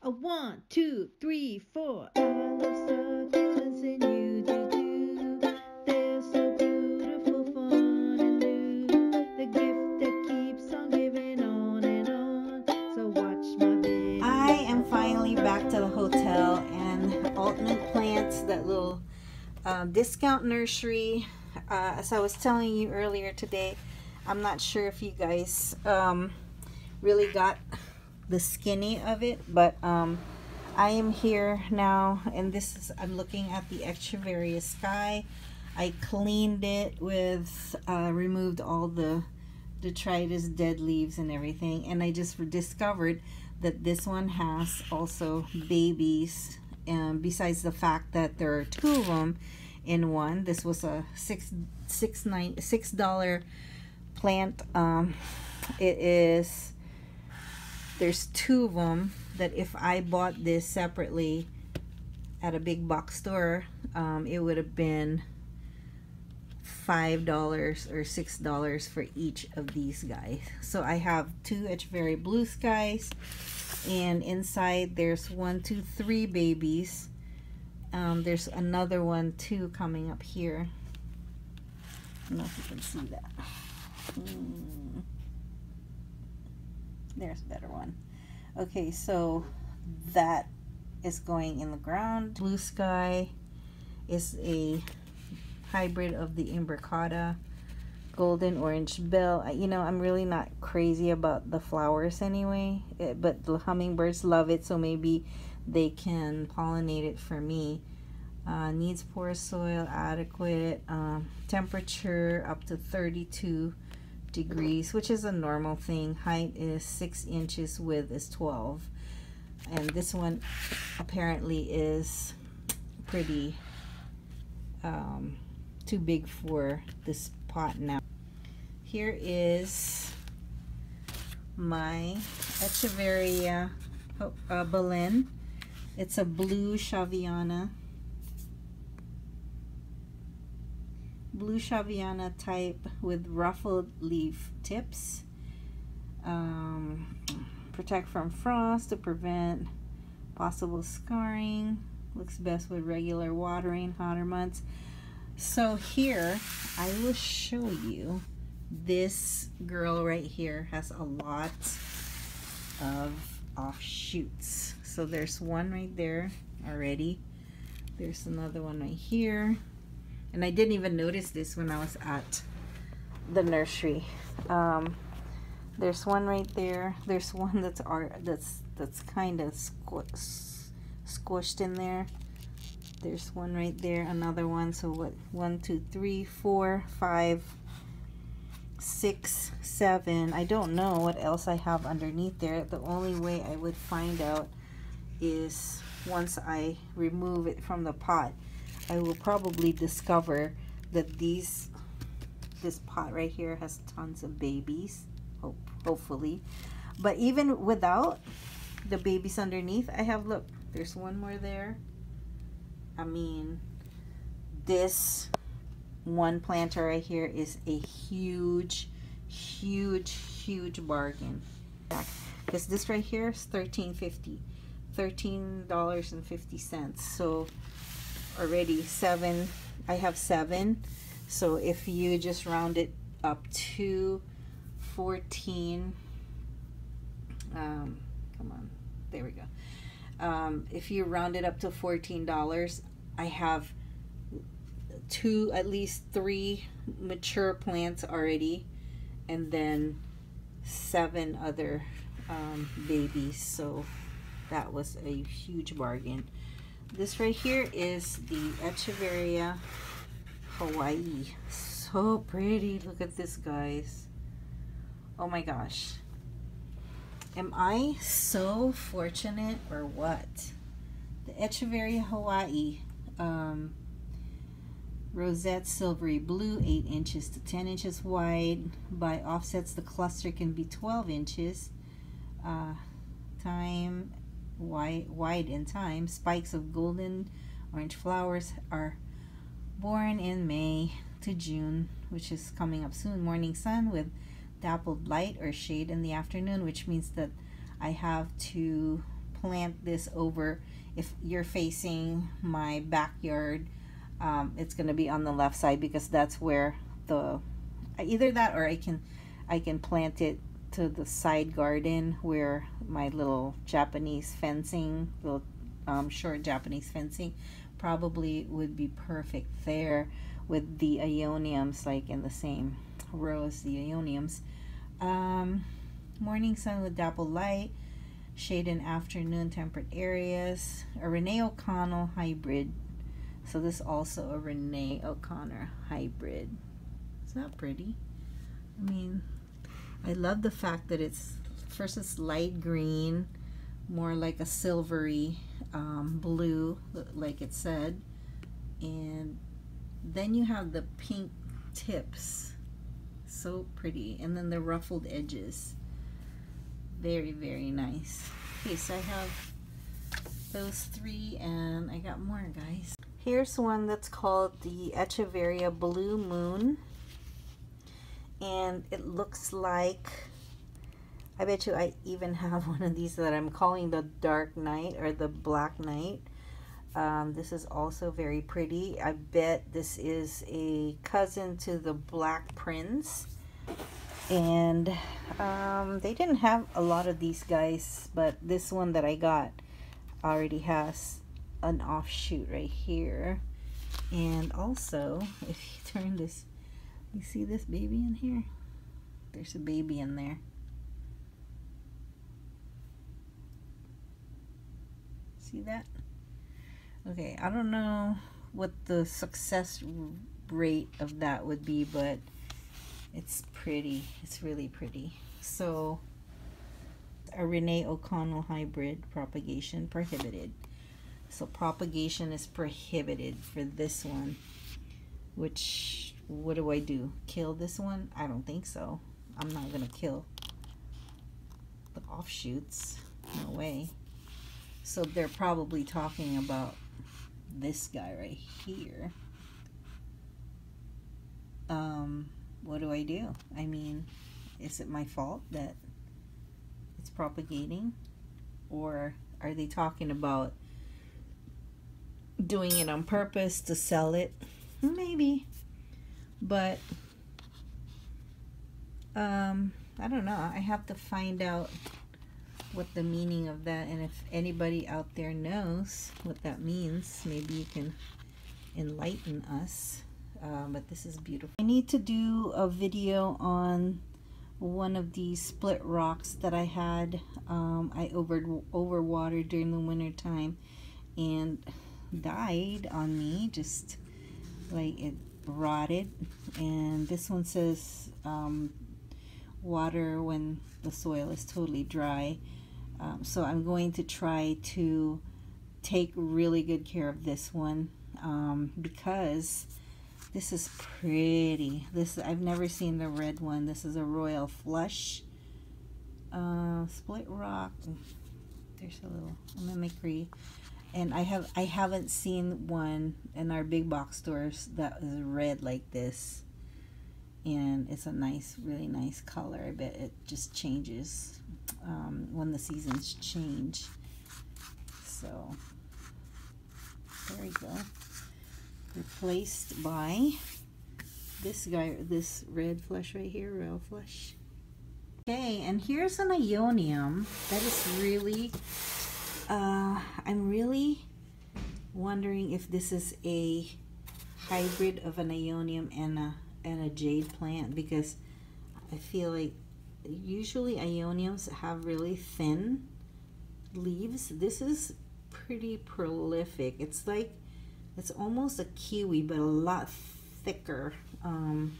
A 1, 2, 3, 4. I love succulents and you do too. They're so beautiful, fun and new. The gift that keeps on giving on and on. So watch my video. I am finally back to the hotel, and Ultimate Plants, that little discount nursery. As I was telling you earlier today, I'm not sure if you guys really got the skinny of it, but I am here now, and this is, I'm looking at the Echeverias sky. I cleaned it with removed all the detritus, dead leaves and everything, and I just discovered that this one has also babies, besides the fact that there are two of them in one. This was a $6 plant. It is, there's two of them that if I bought this separately at a big box store, it would have been $5 or $6 for each of these guys. So I have two Echeveria blue skies, and inside there's 1, 2, 3 babies. There's another one too coming up here. I don't know if you can see that. There's a better one. Okay, so that is going in the ground. Blue sky is a hybrid of the imbricata, golden orange bell. You know, I'm really not crazy about the flowers anyway, but the hummingbirds love it, so maybe they can pollinate it for me. Needs poor soil, adequate temperature up to 32 degrees, which is a normal thing. Height is 6 inches, width is 12, and this one apparently is pretty too big for this pot now. Here is my Echeveria Belen. It's a blue Shaviana. Blue Shaviana type with ruffled leaf tips. Protect from frost to prevent possible scarring. Looks best with regular watering, hotter months. So here I will show you, this girl right here has a lot of offshoots. So there's one right there already. There's another one right here. And I didn't even notice this when I was at the nursery. There's one right there. There's one that's kind of squished in there. There's one right there. Another one. So what? 1, 2, 3, 4, 5, 6, 7. I don't know what else I have underneath there. The only way I would find out is once I remove it from the pot. I will probably discover that this pot right here has tons of babies, hopefully. But even without the babies underneath, I have, look, there's one more there. I mean, this one planter right here is a huge bargain, because this right here is $13.50. So already 7, I have 7, so if you just round it up to 14, come on, there we go. If you round it up to $14, I have at least 3 mature plants already, and then 7 other babies. So that was a huge bargain. This right here is the Echeveria Hawaii. So pretty. Look at this, guys. Oh my gosh. Am I so fortunate or what? The Echeveria Hawaii. Rosette silvery blue, 8 inches to 10 inches wide. By offsets, the cluster can be 12 inches. Wide in time. Spikes of golden orange flowers are born in May to June, which is coming up soon. Morning sun with dappled light or shade in the afternoon, which means that I have to plant this over, if you're facing my backyard, it's going to be on the left side because that's where the, either that or I can plant it to the side garden where my little Japanese fencing, little short Japanese fencing probably would be perfect there with the Ioniums, like in the same row as the Ioniums. Morning sun with dappled light, shade in afternoon, temperate areas. A Renee O'Connell hybrid. So this is also a Renee O'Connor hybrid. It's not pretty. I mean, I love the fact that it's, first it's light green, more like a silvery blue, like it said, and then you have the pink tips, so pretty, and then the ruffled edges, very, very nice. Okay, so I have those three, and I got more, guys. Here's one that's called the Echeveria Blue Moon, and it looks like, I bet you I even have one of these that I'm calling the Dark Night or the Black Night. This is also very pretty. I bet this is a cousin to the Black Prince. And they didn't have a lot of these guys, but this one that I got already has an offshoot right here. And also, if you turn this, you see this baby in here? There's a baby in there. See that? Okay, I don't know what the success rate of that would be, but it's pretty. It's really pretty. So, a Renee O'Connell hybrid, propagation prohibited. So propagation is prohibited for this one, which, what do I do? Kill this one? I don't think so. I'm not gonna kill the offshoots. No way. So they're probably talking about this guy right here. What do I do? I mean, is it my fault that it's propagating? Or are they talking about doing it on purpose to sell it? Maybe. But I don't know. I have to find out what the meaning of that, and if anybody out there knows what that means, maybe you can enlighten us. But this is beautiful. I need to do a video on one of these split rocks that I had. I overwatered during the winter time and died on me, just like it rotted. And this one says water when the soil is totally dry. So I'm going to try to take really good care of this one, because this is pretty. This, I've never seen the red one. This is a royal flush split rock. There's a little mimicry, and I haven't seen one in our big box stores that is red like this, and it's a nice, really nice color. I bet it just changes when the seasons change. So there we go. Replaced by this guy, this red flush right here, royal flush. Okay, and here's an Ionium that is really, I'm really wondering if this is a hybrid of an Ionium and a jade plant, because I feel like usually Ioniums have really thin leaves. This is pretty prolific. It's like, it's almost a kiwi, but a lot thicker. And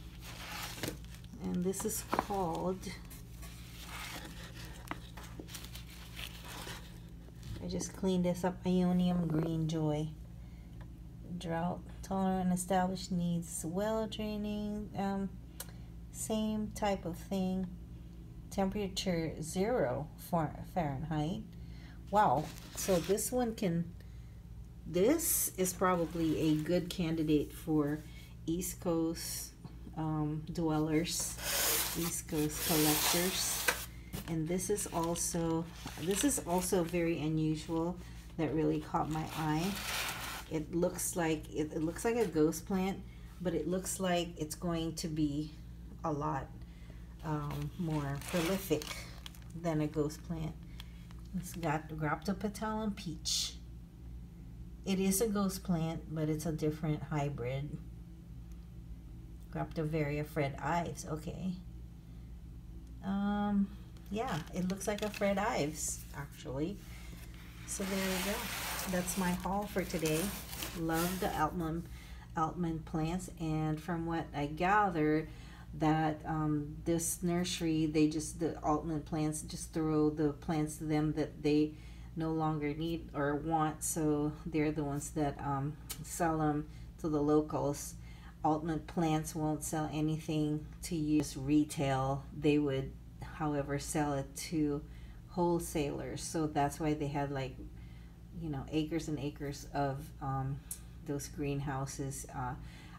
this is called, I just cleaned this up, Ionium Green Joy. Drought tolerant, established needs, well draining, same type of thing. Temperature 0 Fahrenheit. Wow. So this one can, this is probably a good candidate for East Coast dwellers, East Coast collectors. And this is also very unusual. That really caught my eye. It looks like a ghost plant, but it looks like it's going to be a lot more prolific than a ghost plant. It's got Graptopetalum peach. It is a ghost plant, but it's a different hybrid. Echeverias Fred Ives. Okay. Yeah, it looks like a Fred Ives actually. So there you go. That's my haul for today. Love the Altman plants, and from what I gathered, that this nursery, the Altman plants just throw the plants to them that they no longer need or want, so they're the ones that sell them to the locals. Altman plants won't sell anything to use retail. They would, however, sell it to wholesalers. So that's why they had, like, you know, acres and acres of those greenhouses.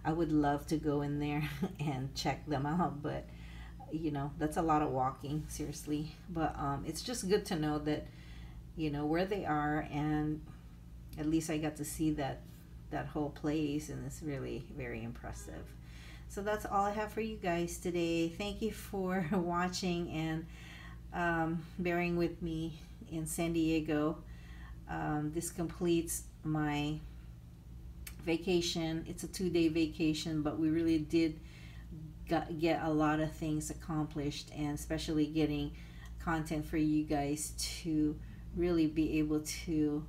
I would love to go in there and check them out, but you know, that's a lot of walking, seriously. But it's just good to know that, you know, where they are, and at least I got to see that whole place, and it's really very impressive. So that's all I have for you guys today. Thank you for watching and bearing with me in San Diego. This completes my vacation. It's a 2-day vacation, but we really did get a lot of things accomplished, and especially getting content for you guys to really be able to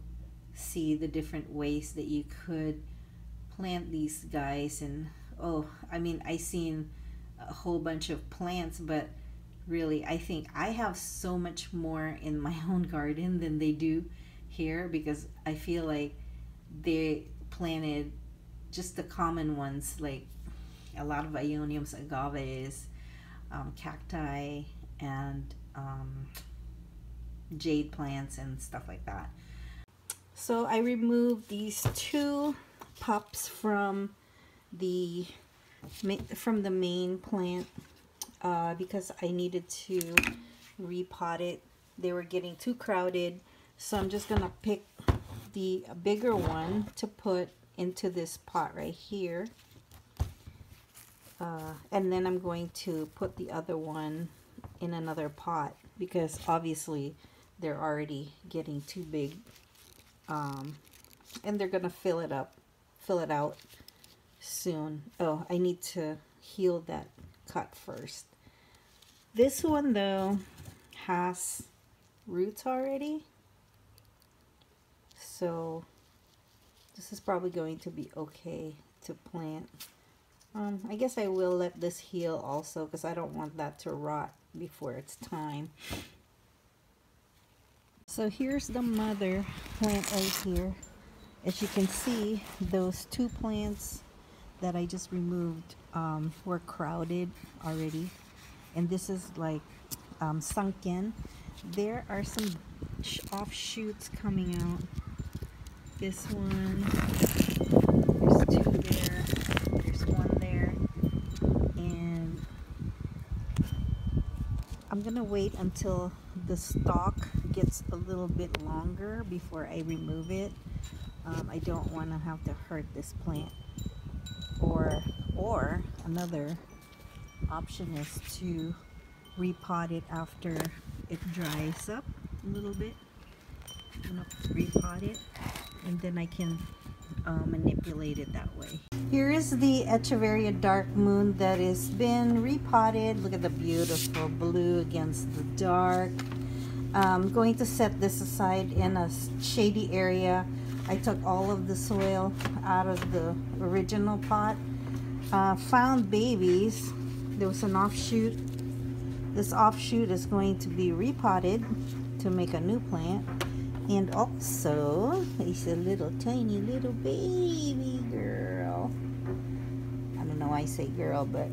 see the different ways that you could plant these guys. And oh, I mean, I seen a whole bunch of plants, but really I think I have so much more in my own garden than they do here, because I feel like they planted just the common ones, like a lot of Ionian agaves, cacti, and jade plants and stuff like that. So I removed these 2 pups from the main plant because I needed to repot it. They were getting too crowded, so I'm just gonna pick the bigger one to put into this pot right here, and then I'm going to put the other one in another pot, because obviously they're already getting too big, and they're gonna fill it out soon. Oh, I need to heal that cut first. This one though has roots already, so this is probably going to be okay to plant. I guess I will let this heal also, because I don't want that to rot before it's time. So here's the mother plant right here. As you can see, those 2 plants that I just removed were crowded already, and this is like sunken. There are some offshoots coming out. This one, there's 2 there, there's 1 there, and I'm gonna wait until the stalk gets a little bit longer before I remove it. I don't want to have to hurt this plant. Or another option is to repot it after it dries up a little bit. I'm gonna repot it, and then I can manipulate it that way. Here is the Echeveria Dark Moon that has been repotted. Look at the beautiful blue against the dark. I'm going to set this aside in a shady area. I took all of the soil out of the original pot. Found babies. There was an offshoot. This offshoot is going to be repotted to make a new plant. And also, it's a little tiny little baby girl. I don't know why I say girl, but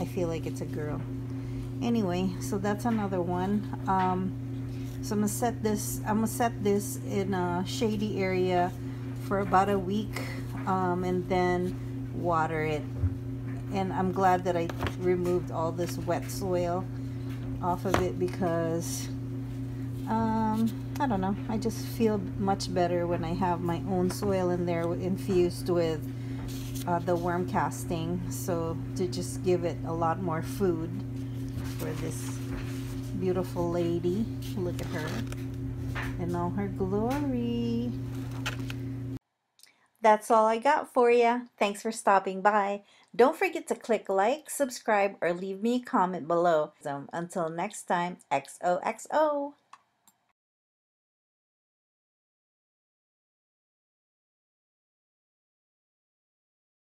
I feel like it's a girl. Anyway, so that's another one. So I'm gonna set this in a shady area for about a week, and then water it. And I'm glad that I removed all this wet soil. off of it because I don't know, I just feel much better when I have my own soil in there infused with the worm casting, so to just give it a lot more food for this beautiful lady. Look at her in all her glory. That's all I got for you. Thanks for stopping by. Don't forget to click like, subscribe, or leave me a comment below. So until next time, XOXO.